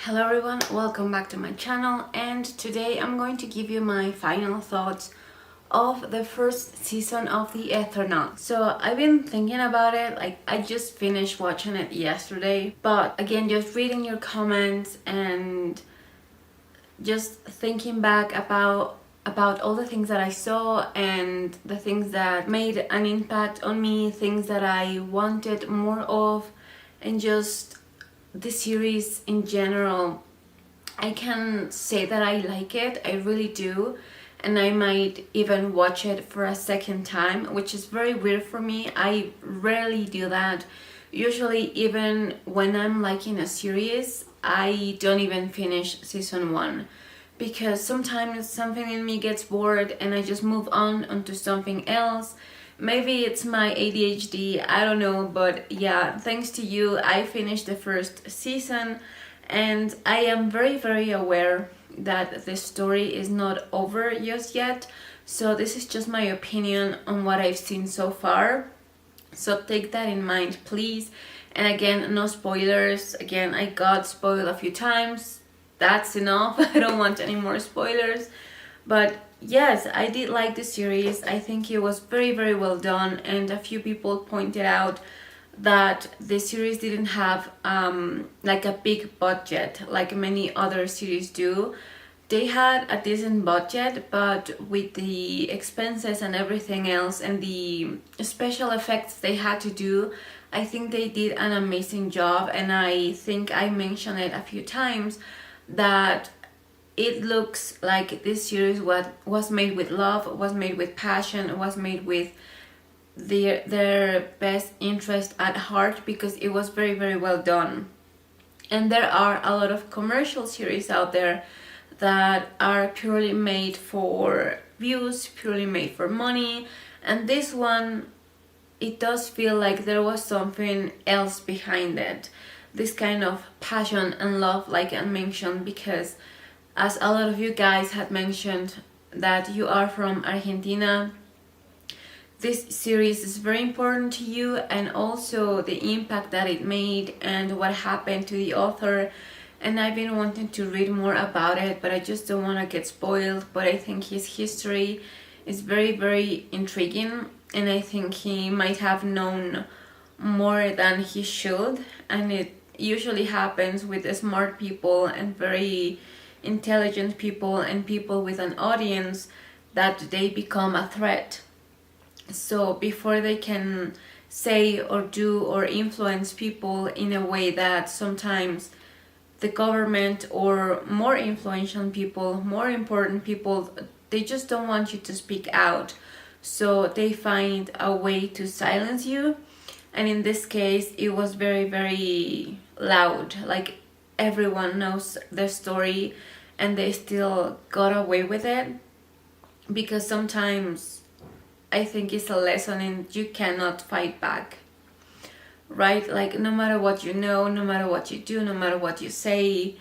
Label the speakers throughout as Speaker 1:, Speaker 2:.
Speaker 1: Hello everyone, welcome back to my channel, and today I'm going to give you my final thoughts of the first season of the Eternaut. So I've been thinking about it, like I just finished watching it yesterday, but again just reading your comments and just thinking back about all the things that I saw and the things that made an impact on me, things that I wanted more of, and just the series in general. I can say that I like it, I really do, and I might even watch it for a second time, which is very weird for me. I rarely do that. Usually, even when I'm liking a series, I don't even finish season 1 because sometimes something in me gets bored and I just move on onto something else. Maybe it's my ADHD, I don't know, but yeah, thanks to you, I finished the first season, and I am very aware that the story is not over just yet. So this is just my opinion on what I've seen so far. So take that in mind, please. And again, no spoilers. Again, I got spoiled a few times. That's enough. I don't want any more spoilers. But yes, I did like the series. I think it was very well done, and a few people pointed out that the series didn't have like a big budget like many other series do. They had a decent budget, but with the expenses and everything else and the special effects they had to do, I think they did an amazing job. And I think I mentioned it a few times that it looks like this series was made with love, was made with passion, was made with their best interest at heart, because it was very well done. And there are a lot of commercial series out there that are purely made for views, purely made for money, and this one, it does feel like there was something else behind it, this kind of passion and love, like I mentioned, because as a lot of you guys had mentioned that you are from Argentina, this series is very important to you, and also the impact that it made and what happened to the author. And I've been wanting to read more about it, but I just don't want to get spoiled. But I think his history is very intriguing, and I think he might have known more than he should, and it usually happens with the smart people and very intelligent people and people with an audience, that they become a threat. So before they can say or do or influence people in a way that sometimes the government or more influential people, more important people, they just don't want you to speak out. So they find a way to silence you. And in this case, it was very loud. Like everyone knows the story, and they still got away with it, because sometimes I think it's a lesson in you cannot fight back, right? Like no matter what you know, no matter what you do, no matter what you say,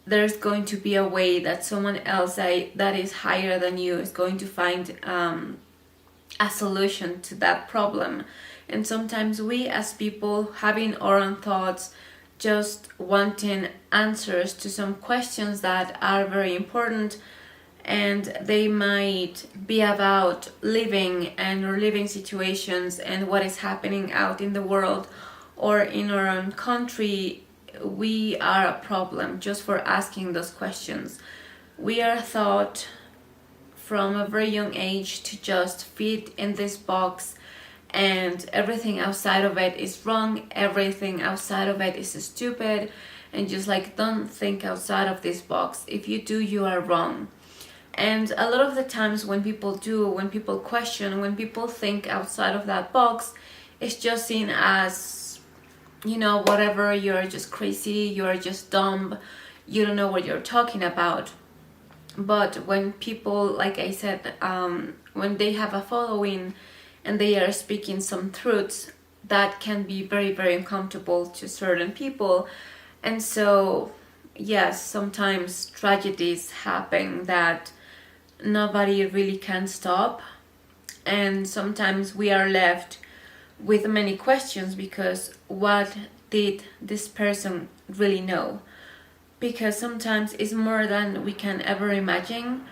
Speaker 1: there's going to be a way that someone else that is higher than you is going to find a solution to that problem. And sometimes we as people, having our own thoughts, just wanting answers to some questions that are very important, and they might be about living and living situations and what is happening out in the world or in our own country, we are a problem just for asking those questions. We are taught from a very young age to just fit in this box, and everything outside of it is wrong, everything outside of it is stupid, and just like, don't think outside of this box. If you do, you are wrong. And a lot of the times when people do, when people question, when people think outside of that box, it's just seen as, you know, whatever, you're just crazy, you're just dumb, you don't know what you're talking about. But when people, like I said, when they have a following and they are speaking some truths, that can be very uncomfortable to certain people. And so yes, sometimes tragedies happen that nobody really can stop, and sometimes we are left with many questions, because what did this person really know? because sometimes it's more than we can ever imagine.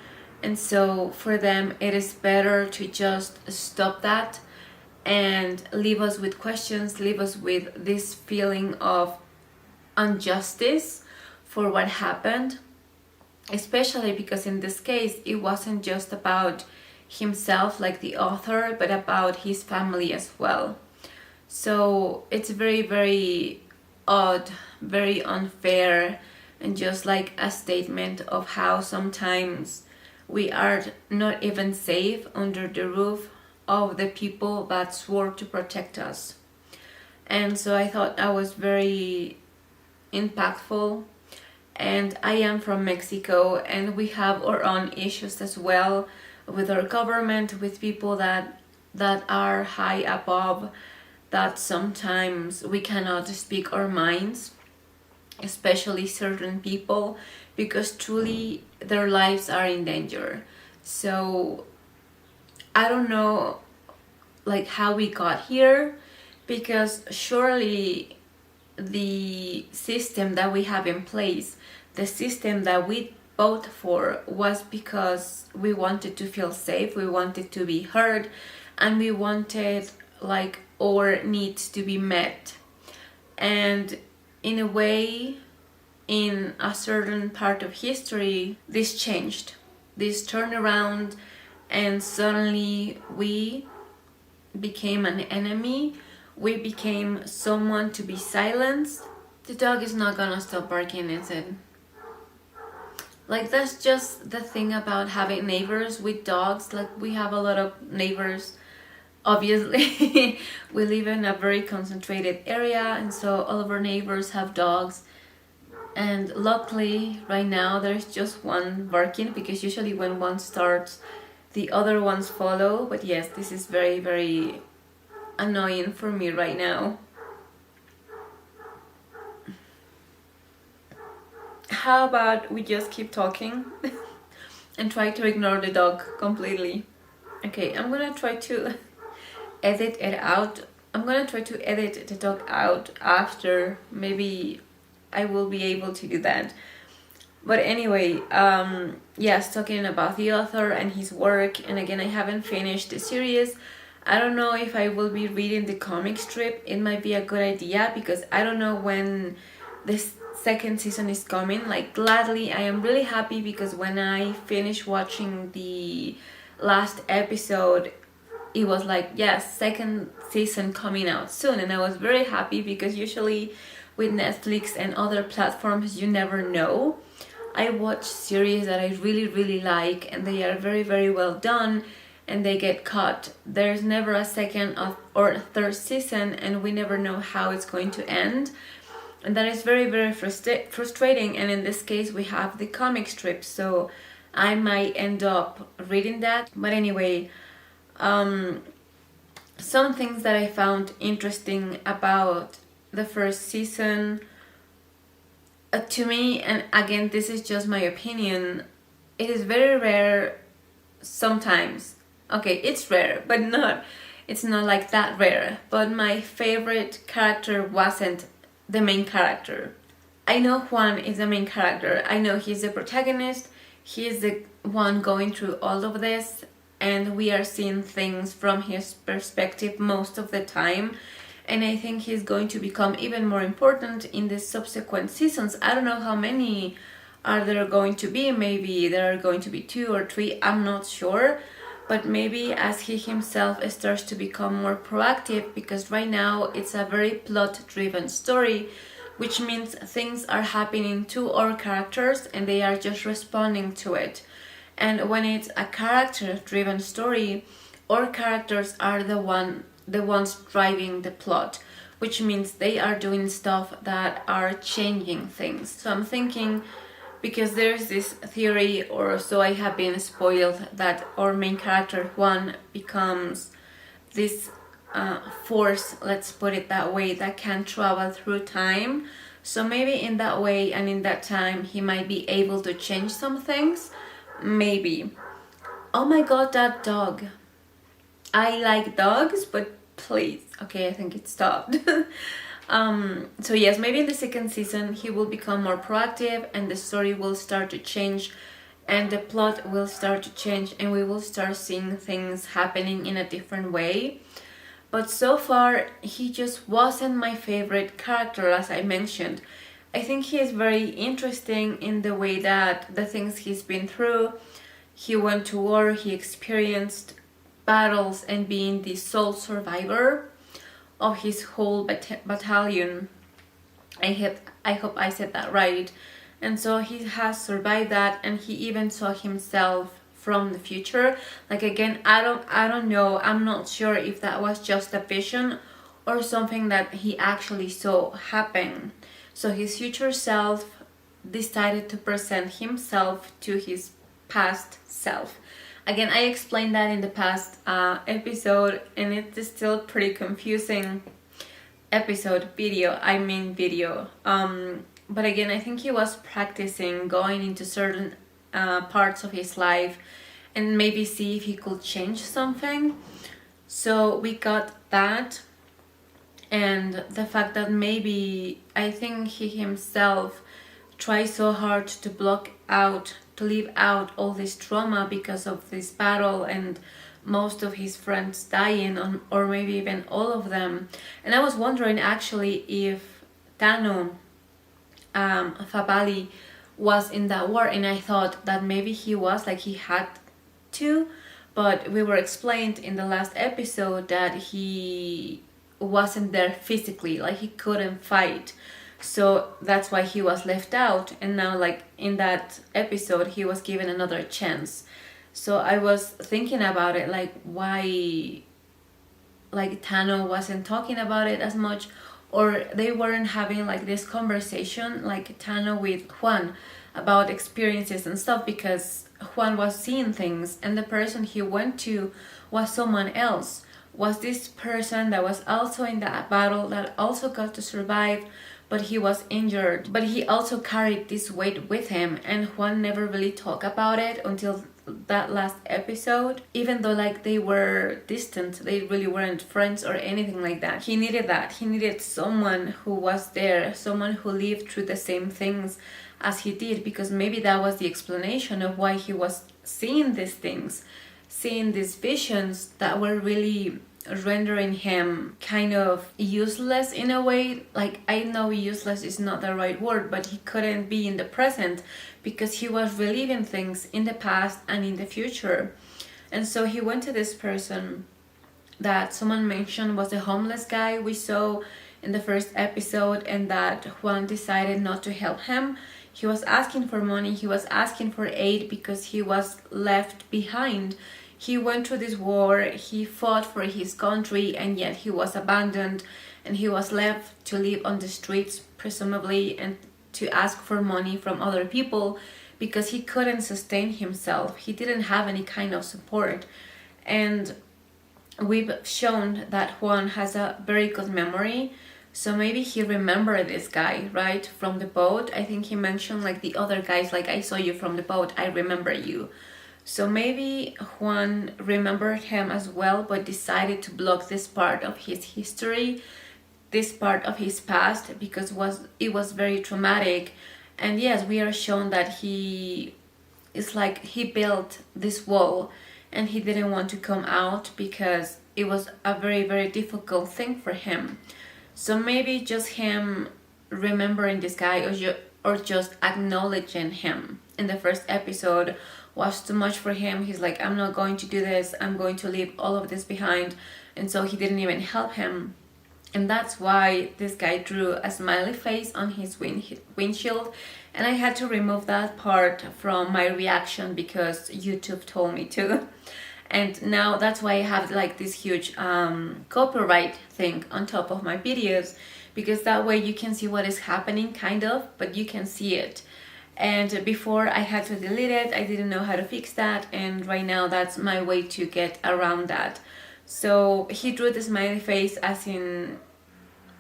Speaker 1: And so for them, it is better to just stop that and leave us with questions, leave us with this feeling of injustice for what happened, especially because in this case, it wasn't just about himself, like the author, but about his family as well. So it's very, very odd, very unfair, and just like a statement of how sometimes we are not even safe under the roof of the people that swore to protect us. And so I thought that was very impactful. And I am from Mexico, and we have our own issues as well with our government, with people that are high above, that sometimes we cannot speak our minds, especially certain people, because truly their lives are in danger. So I don't know like how we got here, because surely the system that we have in place, the system that we voted for, was because we wanted to feel safe, we wanted to be heard, and we wanted like our needs to be met. And in a way, in a certain part of history, this changed, this turned around, and suddenly we became an enemy. We became someone to be silenced. The dog is not gonna stop barking, is it? Like, that's just the thing about having neighbors with dogs. Like, we have a lot of neighbors, obviously. We live in a very concentrated area, and so all of our neighbors have dogs. And luckily, right now, there's just one barking, because usually when one starts, the other ones follow. But yes, this is very, very annoying for me right now. How about we just keep talking and try to ignore the dog completely? Okay, I'm gonna try to edit it out. I'm gonna try to edit the dog out after. Maybe I will be able to do that. But anyway, yes, talking about the author and his work, and again, I haven't finished the series. I don't know if I will be reading the comic strip. It might be a good idea, because I don't know when this second season is coming. Like, gladly, I am really happy, because when I finished watching the last episode, it was like, yes, second season coming out soon. And I was very happy, because usually with Netflix and other platforms, you never know. I watch series that I really, really like, and they are very, very well done, and they get cut. There's never a second or third season, and we never know how it's going to end. And that is very, very frustrating. And in this case, we have the comic strip, so I might end up reading that. But anyway, some things that I found interesting about the first season, to me, and again, this is just my opinion, it is very rare sometimes. Okay, it's rare, but it's not like that rare. But my favorite character wasn't the main character. I know Juan is the main character. I know he's the protagonist. He is the one going through all of this, and we are seeing things from his perspective most of the time. And I think he's going to become even more important in the subsequent seasons. I don't know how many are there going to be. Maybe there are going to be 2 or 3. I'm not sure. But maybe as he himself starts to become more proactive, because right now it's a very plot-driven story, which means things are happening to our characters and they are just responding to it. And when it's a character-driven story, our characters are the ones driving the plot, which means they are doing stuff that are changing things. So I'm thinking, because there's this theory, or so I have been spoiled, that our main character Juan becomes this force, let's put it that way, that can travel through time. So maybe in that way and in that time he might be able to change some things. Maybe. Oh my god, that dog. I like dogs, but please. Okay, I think it stopped. So yes, maybe in the second season he will become more proactive and the story will start to change and the plot will start to change and we will start seeing things happening in a different way. But so far he just wasn't my favorite character, as I mentioned. I think he is very interesting in the way that the things he's been through. He went to war, he experienced battles and being the sole survivor of his whole battalion. I hope I said that right. And so he has survived that, and he even saw himself from the future. Like again, I don't know. I'm not sure if that was just a vision or something that he actually saw happen. So his future self decided to present himself to his past self. Again, I explained that in the past episode, and it is still pretty confusing. Video. But again, I think he was practicing going into certain parts of his life and maybe see if he could change something. So we got that, and the fact that maybe I think he himself tried so hard to leave out all this trauma because of this battle and most of his friends dying, or maybe even all of them. And I was wondering actually if Tano, Fabali, was in that war, and I thought that maybe he was, like he had to, but we were explained in the last episode that he wasn't there physically, like he couldn't fight. So that's why he was left out, and now like in that episode he was given another chance. So I was thinking about it, like why like Tano wasn't talking about it as much, or they weren't having like this conversation like Tano with Juan about experiences and stuff, because Juan was seeing things and the person he went to was someone else, was this person that was also in that battle, that also got to survive, but he was injured. But he also carried this weight with him, and Juan never really talked about it until that last episode. Even though like they were distant, they really weren't friends or anything like that. He needed that. He needed someone who was there, someone who lived through the same things as he did, because maybe that was the explanation of why he was seeing these things, seeing these visions that were really rendering him kind of useless in a way. Like, I know useless is not the right word, but he couldn't be in the present because he was reliving things in the past and in the future. And so he went to this person that someone mentioned was the homeless guy we saw in the first episode, and that Juan decided not to help him. He was asking for money, he was asking for aid because he was left behind. He went through this war, he fought for his country, and yet he was abandoned, and he was left to live on the streets, presumably, and to ask for money from other people because he couldn't sustain himself. He didn't have any kind of support. And we've shown that Juan has a very good memory, so maybe he remembered this guy, right, from the boat. I think he mentioned like the other guys, like, I saw you from the boat, I remember you. So maybe Juan remembered him as well, but decided to block this part of his history, this part of his past, because it was very traumatic. And yes, we are shown that he built this wall and he didn't want to come out because it was a very, very difficult thing for him. So maybe just him remembering this guy, or just acknowledging him in the first episode was too much for him. He's like, I'm not going to do this, I'm going to leave all of this behind. And so he didn't even help him. And that's why this guy drew a smiley face on his windshield. And I had to remove that part from my reaction because YouTube told me to. And now that's why I have like this huge copyright thing on top of my videos, because that way you can see what is happening, kind of, but you can see it. And before I had to delete it, I didn't know how to fix that, and right now that's my way to get around that. So he drew the smiley face as in,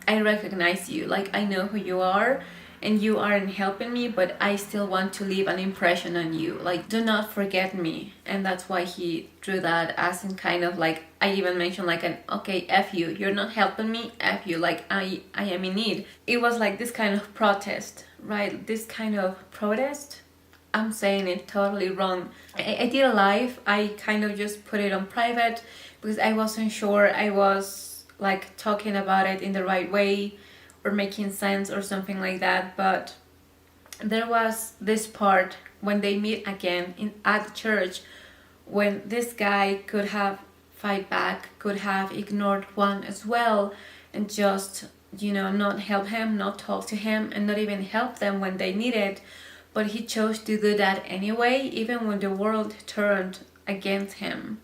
Speaker 1: I recognize you, like I know who you are, and you aren't helping me, but I still want to leave an impression on you. Like, do not forget me. And that's why he drew that as in kind of like, I even mentioned like an, okay, F you, you're not helping me, F you, like I am in need. It was like this kind of protest, right? This kind of protest. I'm saying it totally wrong. I did a live, I kind of just put it on private because I wasn't sure I was like talking about it in the right way or making sense or something like that. But there was this part when they meet again at church, when this guy could have fight back, could have ignored Juan as well, and just, you know, not help him, not talk to him, and not even help them when they needed. But he chose to do that anyway, even when the world turned against him.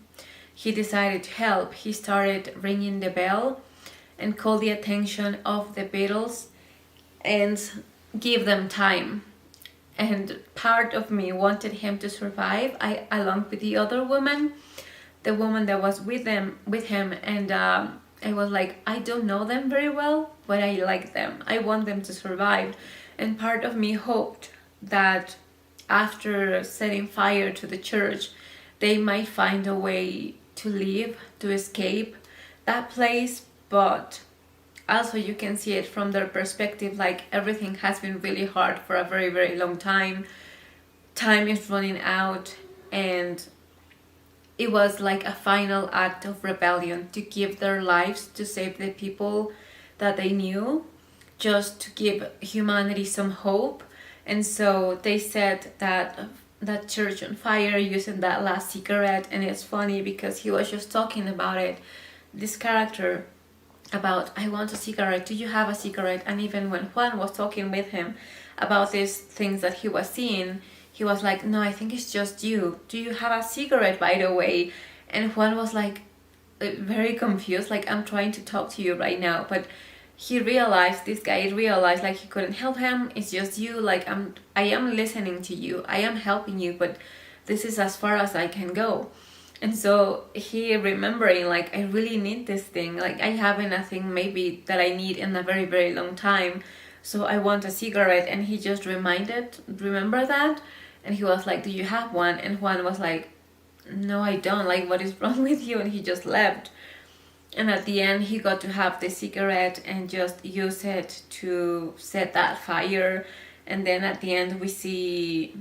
Speaker 1: He decided to help. He started ringing the bell and called the attention of the Beatles and give them time. And part of me wanted him to survive, along with the other woman, the woman that was with him, and I was like, I don't know them very well, but I like them. I want them to survive. And part of me hoped that after setting fire to the church, they might find a way to leave, to escape that place. But also you can see it from their perspective, like everything has been really hard for a very, very long time. Time is running out, and it was like a final act of rebellion to give their lives to save the people that they knew, just to give humanity some hope. And so they set that church on fire using that last cigarette. And it's funny because he was just talking about it, this character, about, I want a cigarette, do you have a cigarette? And even when Juan was talking with him about these things that he was seeing, he was like, no, I think it's just you. Do you have a cigarette, by the way? And Juan was like very confused, like, I'm trying to talk to you right now. But he realized, this guy realized, like, he couldn't help him. It's just you, like, I am listening to you, I am helping you, but this is as far as I can go. And so he remembering, like, I really need this thing, like I haven't a thing maybe that I need in a very, very long time, so I want a cigarette. And he just remember that, and he was like, do you have one? And Juan was like, no, I don't, like, what is wrong with you? And he just left. And at the end he got to have the cigarette and just use it to set that fire. And then at the end we see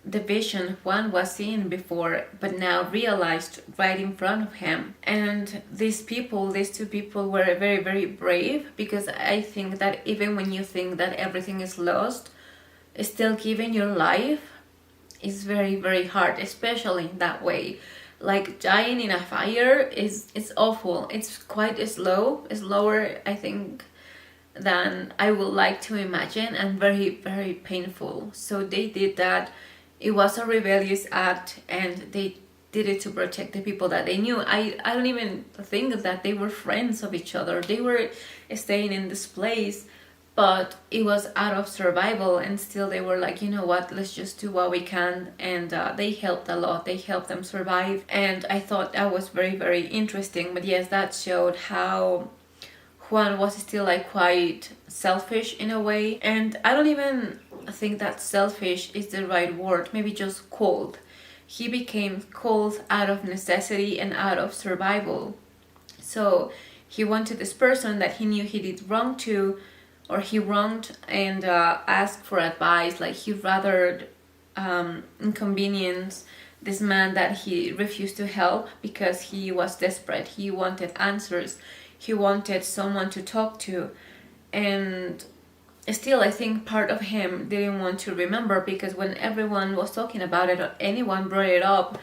Speaker 1: the vision Juan was seeing before, but now realized right in front of him. And these two people were very, very brave, because I think that even when you think that everything is lost, still giving your life is very, very hard, especially that way. Like, dying in a fire it's awful. It's quite slower, I think, than I would like to imagine, and very, very painful. So they did that. It was a rebellious act, and they did it to protect the people that they knew. I don't even think that they were friends of each other. They were staying in this place, but it was out of survival, and still they were like, you know what, let's just do what we can. And they helped a lot. They helped them survive, and I thought that was very, very interesting. But yes, that showed how Juan was still like quite selfish in a way. And I don't even think that selfish is the right word, maybe just cold. He became cold out of necessity and out of survival. So he wanted this person that he knew he did wrong to, or he wronged, and asked for advice. Like, he rather inconvenience this man that he refused to help because he was desperate. He wanted answers. He wanted someone to talk to. And still, I think part of him didn't want to remember, because when everyone was talking about it or anyone brought it up,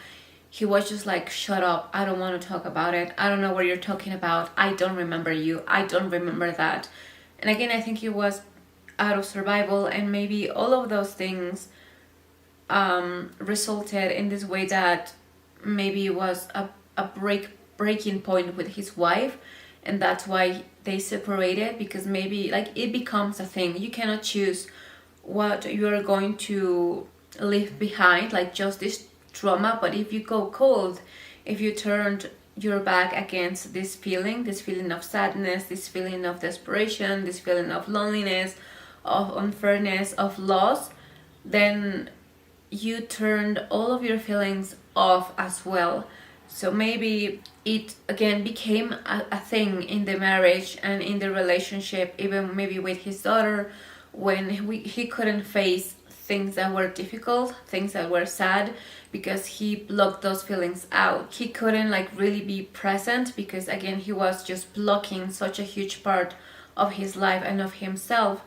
Speaker 1: he was just like, shut up, I don't want to talk about it. I don't know what you're talking about. I don't remember you. I don't remember that. And again, I think he was out of survival, and maybe all of those things resulted in this way that maybe it was a breaking point with his wife, and that's why they separated. Because maybe, like, it becomes a thing. You cannot choose what you're going to leave behind, like just this trauma. But if you go cold, if you turned your back against this feeling of sadness, this feeling of desperation, this feeling of loneliness, of unfairness, of loss, then you turned all of your feelings off as well. So maybe it again became a thing in the marriage and in the relationship, even maybe with his daughter, when he couldn't face things that were difficult, things that were sad, because he blocked those feelings out. He couldn't like really be present because again he was just blocking such a huge part of his life and of himself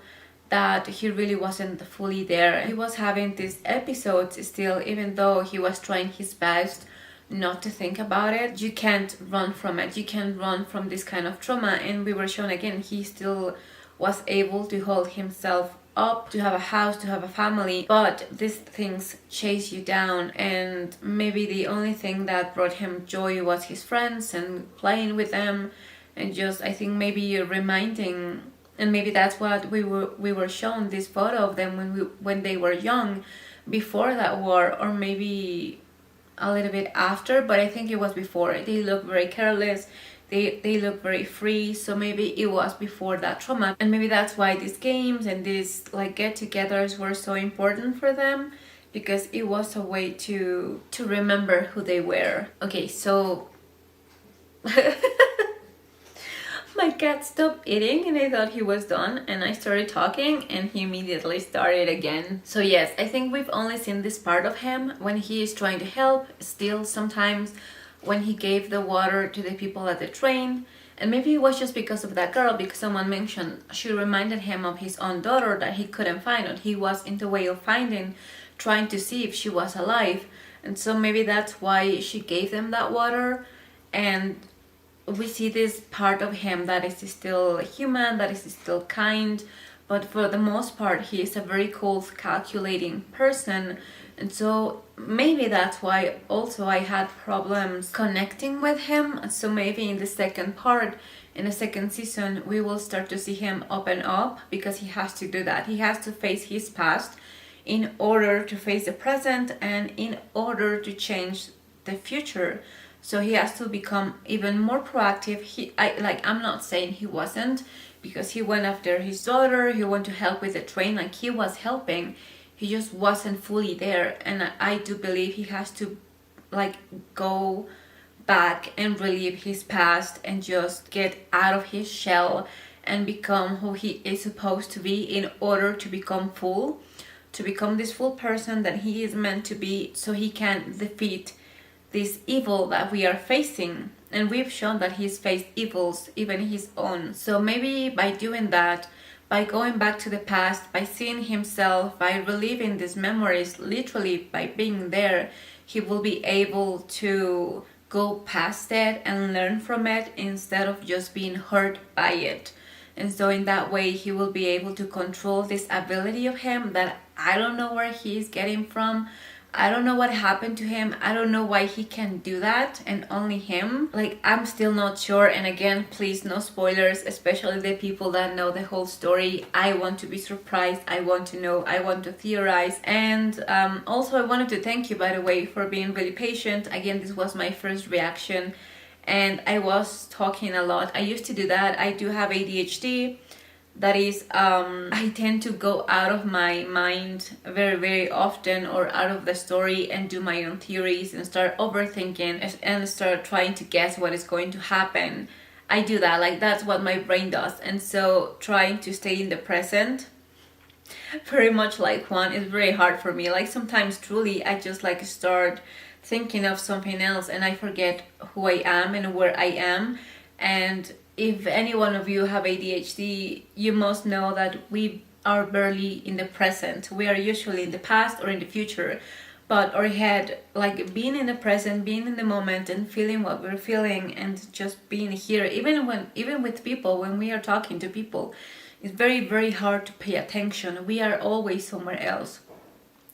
Speaker 1: that he really wasn't fully there. He was having these episodes still, even though he was trying his best not to think about it. You can't run from it. You can't run from this kind of trauma. And we were shown again, he still was able to hold himself up, to have a house, to have a family, but these things chase you down. And maybe the only thing that brought him joy was his friends and playing with them, and just I think maybe reminding. And maybe that's what we were shown this photo of them when they were young, before that war, or maybe a little bit after, but I think it was before. They look very careless, they look very free, so maybe it was before that trauma. And maybe that's why these games and these like get-togethers were so important for them, because it was a way to remember who they were. Okay, so my cat stopped eating and I thought he was done, and I started talking and he immediately started again. So yes, I think we've only seen this part of him when he is trying to help still sometimes, when he gave the water to the people at the train. And maybe it was just because of that girl, because someone mentioned she reminded him of his own daughter that he couldn't find, or he was in the way of finding, trying to see if she was alive. And so maybe that's why she gave them that water. And we see this part of him that is still human, that is still kind, but for the most part he is a very cold, calculating person. And so maybe that's why also I had problems connecting with him. So maybe in the second part, in the second season, we will start to see him open up, because he has to do that. He has to face his past in order to face the present and in order to change the future. So he has to become even more proactive. I'm not saying he wasn't, because he went after his daughter, he went to help with the train, like he was helping. He just wasn't fully there. And I do believe he has to like go back and relive his past and just get out of his shell and become who he is supposed to be in order to become full, to become this full person that he is meant to be, so he can defeat this evil that we are facing. And we've shown that he's faced evils, even his own. So maybe by doing that, by going back to the past, by seeing himself, by reliving these memories, literally by being there, he will be able to go past it and learn from it instead of just being hurt by it. And so in that way he will be able to control this ability of him that I don't know where he's getting from. I don't know what happened to him. I don't know why he can do that, and only him. Like, I'm still not sure. And again, please, no spoilers, especially the people that know the whole story. I want to be surprised. I want to know. I want to theorize. And also I wanted to thank you, by the way, for being really patient. Again, this was my first reaction and I was talking a lot. I used to do that. I do have ADHD. That is, I tend to go out of my mind very, very often, or out of the story, and do my own theories and start overthinking and start trying to guess what is going to happen. I do that, like that's what my brain does. And so trying to stay in the present, very much like Juan, is very hard for me. Like sometimes truly I just like start thinking of something else and I forget who I am and where I am. And if any one of you have ADHD, you must know that we are barely in the present. We are usually in the past or in the future, but our head, like being in the present, being in the moment and feeling what we're feeling and just being here, even with people, when we are talking to people, it's very, very hard to pay attention. We are always somewhere else.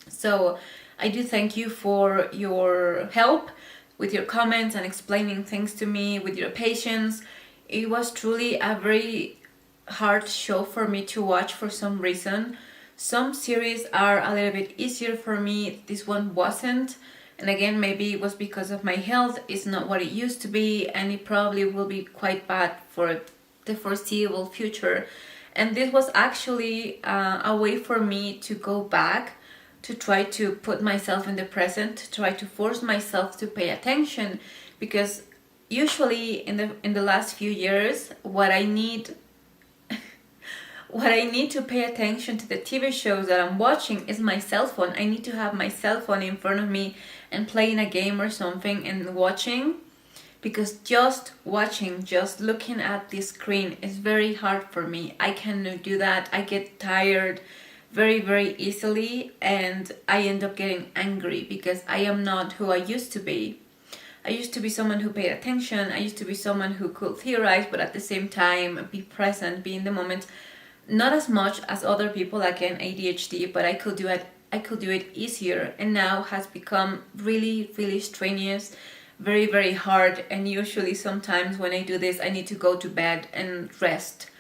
Speaker 1: So I do thank you for your help with your comments and explaining things to me, with your patience. It was truly a very hard show for me to watch for some reason. Some series are a little bit easier for me. This one wasn't. And again, maybe it was because of my health. It's not what it used to be, and it probably will be quite bad for the foreseeable future. And this was actually a way for me to go back, to try to put myself in the present, to try to force myself to pay attention, because usually in the last few years, what I need to pay attention to the TV shows that I'm watching is my cell phone. I need to have my cell phone in front of me and playing a game or something and watching, because just watching, just looking at the screen is very hard for me. I cannot do that. I get tired very, very easily, and I end up getting angry because I am not who I used to be. I used to be someone who paid attention. I used to be someone who could theorize, but at the same time be present, be in the moment. Not as much as other people, again, ADHD, but I could do it easier, and now has become really, really strenuous, very, very hard. And usually sometimes when I do this, I need to go to bed and rest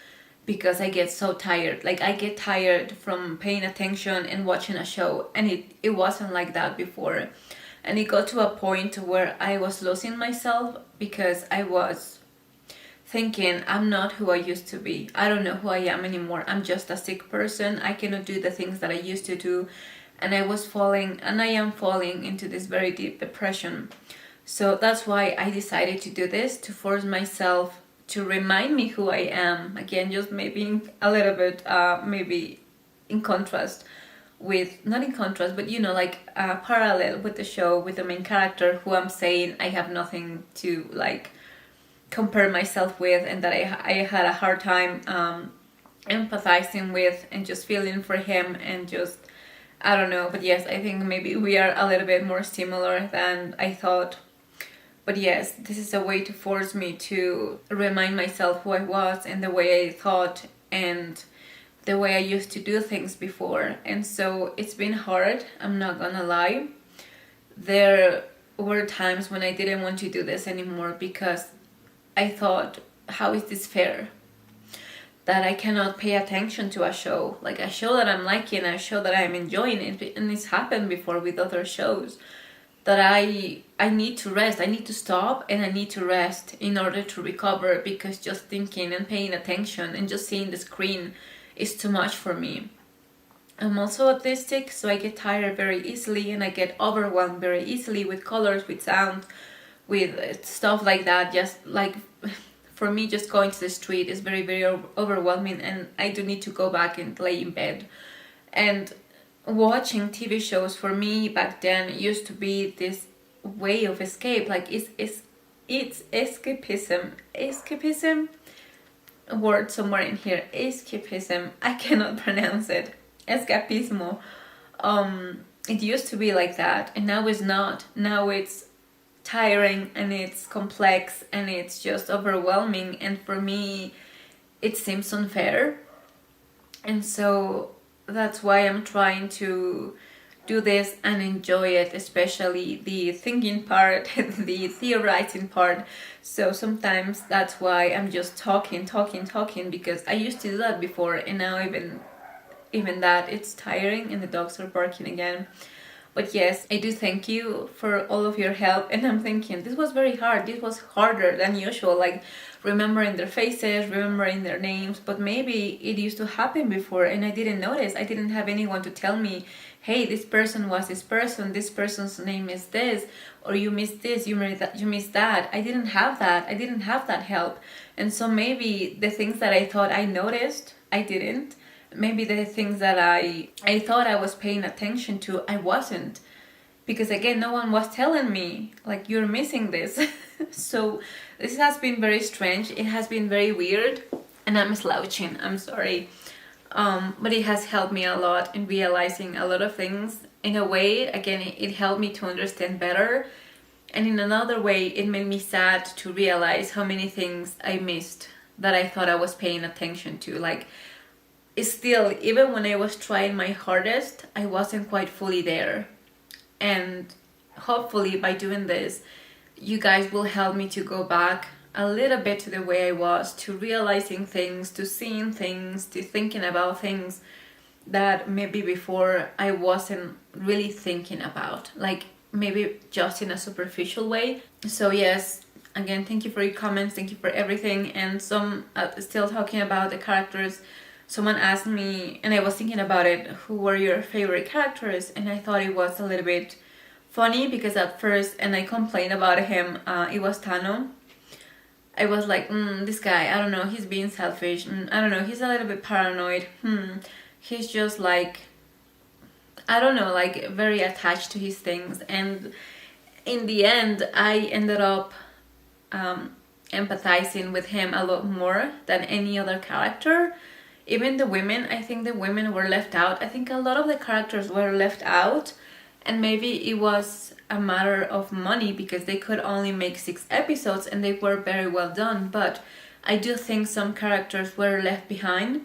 Speaker 1: because I get so tired. Like, I get tired from paying attention and watching a show, and it wasn't like that before. And it got to a point where I was losing myself because I was thinking, I'm not who I used to be. I don't know who I am anymore. I'm just a sick person. I cannot do the things that I used to do. And I am falling into this very deep depression. So that's why I decided to do this, to force myself to remind me who I am. Again, just maybe a little bit, maybe in contrast with, not in contrast, but like parallel with the show, with the main character, who I'm saying I have nothing to like compare myself with, and that I had a hard time empathizing with and just feeling for him, and just, I don't know. But yes, I think maybe we are a little bit more similar than I thought. But yes, this is a way to force me to remind myself who I was and the way I thought and the way I used to do things before. And so it's been hard, I'm not gonna lie. There were times when I didn't want to do this anymore because I thought, how is this fair? That I cannot pay attention to a show, like a show that I'm liking, a show that I'm enjoying, and it's happened before with other shows, that I need to rest, I need to stop, and I need to rest in order to recover, because just thinking and paying attention and just seeing the screen is too much for me. I'm also autistic, so I get tired very easily, and I get overwhelmed very easily with colors, with sound, with stuff like that. Just like, for me, just going to the street is very, very overwhelming, and I do need to go back and lay in bed. And watching TV shows for me back then used to be this way of escape. Like, it's escapism, a word somewhere in here, escapism, I cannot pronounce it, escapismo. It used to be like that, and now it's not. Now it's tiring, and it's complex, and it's just overwhelming, and for me it seems unfair. And so that's why I'm trying to do this and enjoy it, especially the thinking part, the theorizing part. So sometimes that's why I'm just talking, because I used to do that before, and now even that, it's tiring, and the dogs are barking again. But yes, I do thank you for all of your help. And I'm thinking, this was very hard. This was harder than usual, like remembering their faces, remembering their names. But maybe it used to happen before and I didn't notice. I didn't have anyone to tell me, hey, this person was this person's name is this, or you missed this, you missed that. I didn't have that. I didn't have that help. And so maybe the things that I thought I noticed, I didn't. Maybe the things that I thought I was paying attention to, I wasn't. Because again, no one was telling me, like, you're missing this. So this has been very strange. It has been very weird. And I'm slouching, I'm sorry. But it has helped me a lot in realizing a lot of things. In a way, again, it helped me to understand better. And in another way, it made me sad to realize how many things I missed that I thought I was paying attention to. Like, still, even when I was trying my hardest, I wasn't quite fully there. And hopefully by doing this, you guys will help me to go back a little bit to the way I was, to realizing things, to seeing things, to thinking about things that maybe before I wasn't really thinking about, like maybe just in a superficial way. So yes, again, thank you for your comments, thank you for everything. And some still talking about the characters. someone asked me, and I was thinking about it, who were your favorite characters? And I thought it was a little bit funny because at first, and I complained about him, it was Tano. I was like, this guy, I don't know, he's being selfish. I don't know, he's a little bit paranoid. He's just like, I don't know, like very attached to his things. And in the end, I ended up empathizing with him a lot more than any other character. Even the women, I think the women were left out. I think a lot of the characters were left out, and maybe it was a matter of money because they could only make 6 episodes and they were very well done. But I do think some characters were left behind.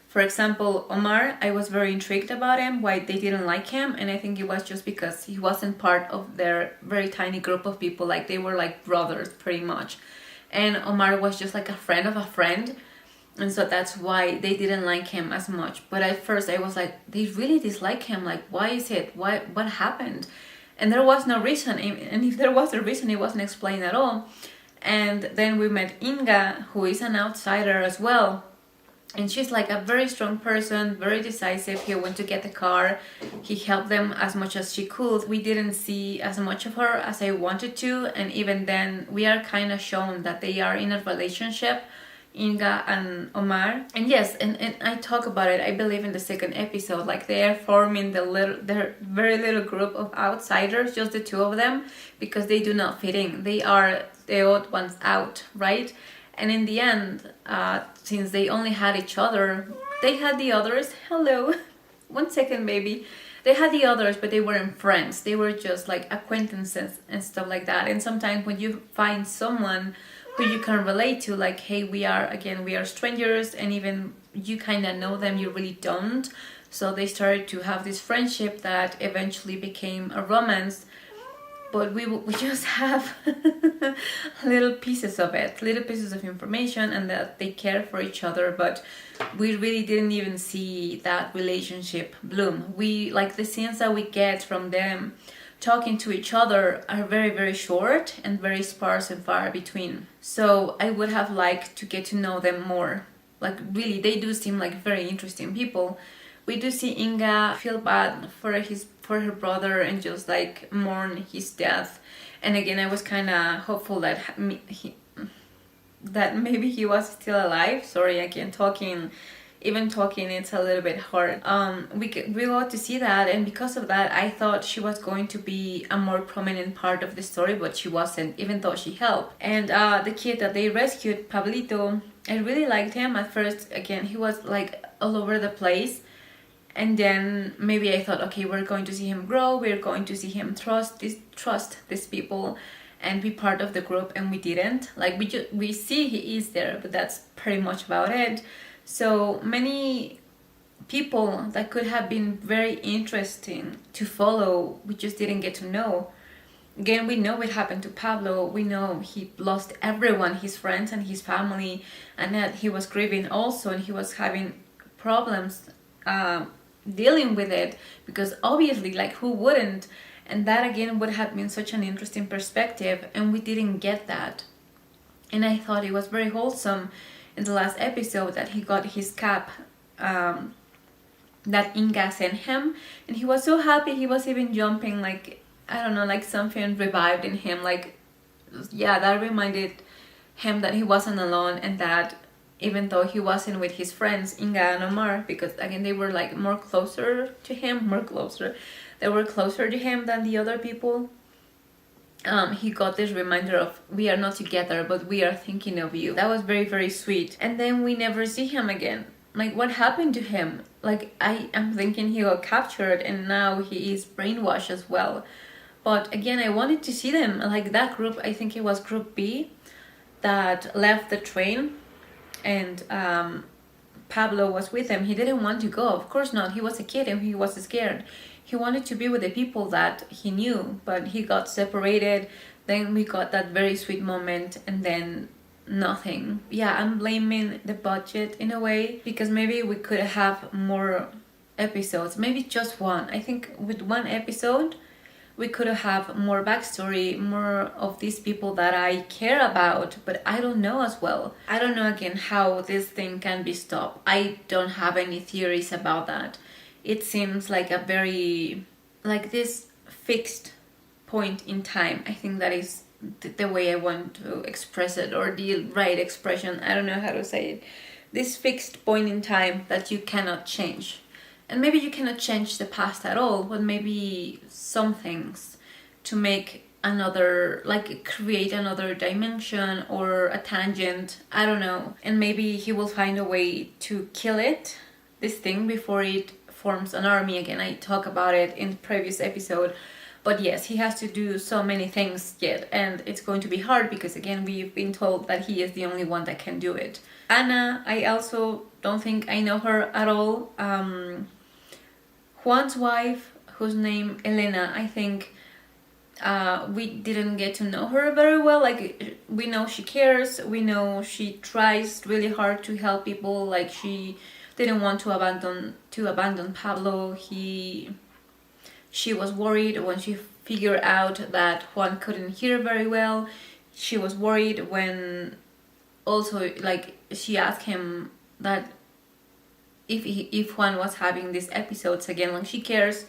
Speaker 1: For example, Omar, I was very intrigued about him, why they didn't like him, and I think it was just because he wasn't part of their very tiny group of people. Like, they were like brothers pretty much, and Omar was just like a friend of a friend, and so that's why they didn't like him as much. But at first I was like, they really dislike him, like why is it, what happened? And there was no reason, and if there was a reason, it wasn't explained at all. And then we met Inga, who is an outsider as well. And she's like a very strong person, very decisive. He went to get the car. He helped them as much as she could. We didn't see as much of her as I wanted to. And even then, we are kind of shown that they are in a relationship, Inga and Omar. And yes, and I talk about it, I believe, in the second episode. Like, they are forming their very little group of outsiders, just the two of them, because they do not fit in. They are the odd ones out, right? And in the end, since they only had each other, they had the others. Hello. 1 second, baby. They had the others, but they weren't friends. They were just like acquaintances and stuff like that. And sometimes when you find someone who you can relate to, like, hey, we are strangers, and even you kind of know them, you really don't. So they started to have this friendship that eventually became a romance. But we just have little pieces of it, little pieces of information, and that they care for each other. But we really didn't even see that relationship bloom. We, like, the scenes that we get from them talking to each other are very, very short and very sparse and far between. So I would have liked to get to know them more. Like, really, they do seem like very interesting people. We do see Inga feel bad for her brother and just like mourn his death. And again, I was kind of hopeful that that maybe he was still alive. Sorry, again, even talking, it's a little bit hard. We got to see that, and because of that, I thought she was going to be a more prominent part of the story, but she wasn't, even though she helped. And the kid that they rescued, Pablito, I really liked him at first. Again, he was like all over the place. And then maybe I thought, okay, we're going to see him grow, we're going to see him trust these people and be part of the group, and we didn't. Like, we see he is there, but that's pretty much about it. So many people that could have been very interesting to follow, we just didn't get to know. Again, we know what happened to Pablo. We know he lost everyone, his friends and his family, and that he was grieving also, and he was having problems dealing with it, because obviously, like, who wouldn't? And that again would have been such an interesting perspective, and we didn't get that. And I thought it was very wholesome in the last episode that he got his cap that Inga sent him, and he was so happy. He was even jumping, like, I don't know, like something revived in him. Like, yeah, that reminded him that he wasn't alone, and that even though he wasn't with his friends, Inga and Omar, because again, they were like they were closer to him than the other people. He got this reminder of, we are not together, but we are thinking of you. That was very, very sweet. And then we never see him again. Like, what happened to him? Like, I am thinking he got captured and now he is brainwashed as well. But again, I wanted to see them, like that group, I think it was group B, that left the train, and Pablo was with them. He didn't want to go, of course not. He was a kid and he was scared. He wanted to be with the people that he knew, but he got separated. Then we got that very sweet moment, and then nothing. Yeah, I'm blaming the budget in a way, because maybe we could have more episodes, maybe just one. I think with one episode we could have more backstory, more of these people that I care about, but I don't know as well. I don't know again how this thing can be stopped. I don't have any theories about that. It seems like a very, like this fixed point in time. I think that is the way I want to express it, or the right expression. I don't know how to say it. This fixed point in time that you cannot change. And maybe you cannot change the past at all, but maybe some things to make another, like create another dimension or a tangent, I don't know. And maybe he will find a way to kill it, this thing, before it forms an army again. I talk about it in the previous episode. But yes, he has to do so many things yet, and it's going to be hard because again, we've been told that he is the only one that can do it. Anna, I also don't think I know her at all. Juan's wife, whose name Elena, I think we didn't get to know her very well. Like, we know she cares, we know she tries really hard to help people. Like, she didn't want to abandon Pablo. She was worried when she figured out that Juan couldn't hear very well. She was worried when also, like, she asked him that if Juan was having these episodes again. Like, she cares,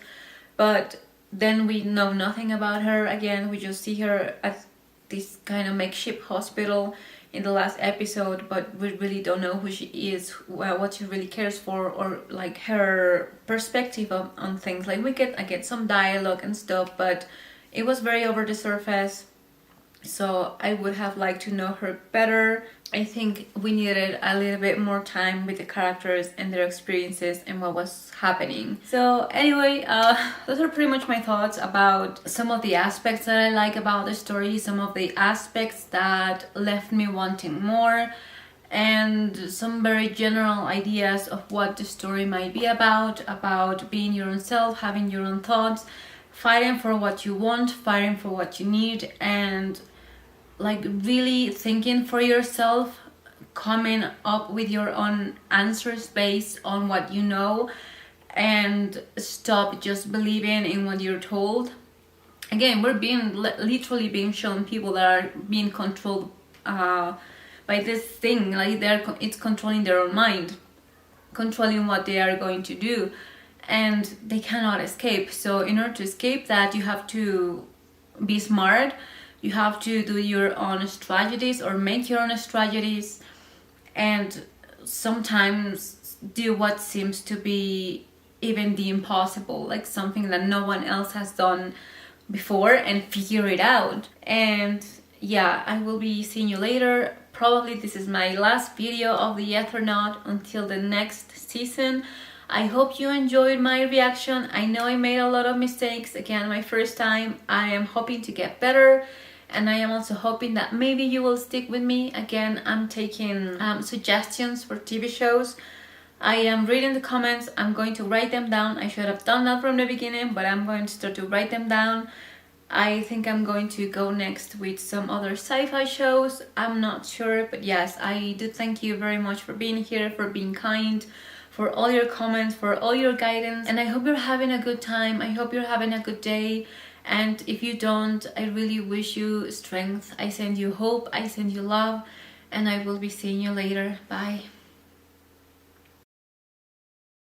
Speaker 1: but then we know nothing about her again. We just see her at this kind of makeshift hospital in the last episode, but we really don't know who she is, what she really cares for, or like her perspective on things. Like, we get some dialogue and stuff, but it was very over the surface. So I would have liked to know her better. I think we needed a little bit more time with the characters and their experiences and what was happening. So anyway, those are pretty much my thoughts about some of the aspects that I like about the story, some of the aspects that left me wanting more, and some very general ideas of what the story might be about being your own self, having your own thoughts, fighting for what you want, fighting for what you need, and like really thinking for yourself, coming up with your own answers based on what you know, and stop just believing in what you're told. Again, we're being literally being shown people that are being controlled by this thing. Like, it's controlling their own mind, controlling what they are going to do, and they cannot escape. So in order to escape that, you have to be smart. You have to do your own strategies, or make your own strategies, and sometimes do what seems to be even the impossible, like something that no one else has done before, and figure it out. And yeah, I will be seeing you later. Probably this is my last video of the Eternaut until the next season. I hope you enjoyed my reaction. I know I made a lot of mistakes. Again, my first time. I am hoping to get better. And I am also hoping that maybe you will stick with me. Again, I'm taking suggestions for TV shows. I am reading the comments. I'm going to write them down. I should have done that from the beginning, but I'm going to start to write them down. I think I'm going to go next with some other sci-fi shows. I'm not sure, but yes, I do thank you very much for being here, for being kind, for all your comments, for all your guidance. And I hope you're having a good time. I hope you're having a good day. And if you don't, I really wish you strength. I send you hope, I send you love, and I will be seeing you later. Bye.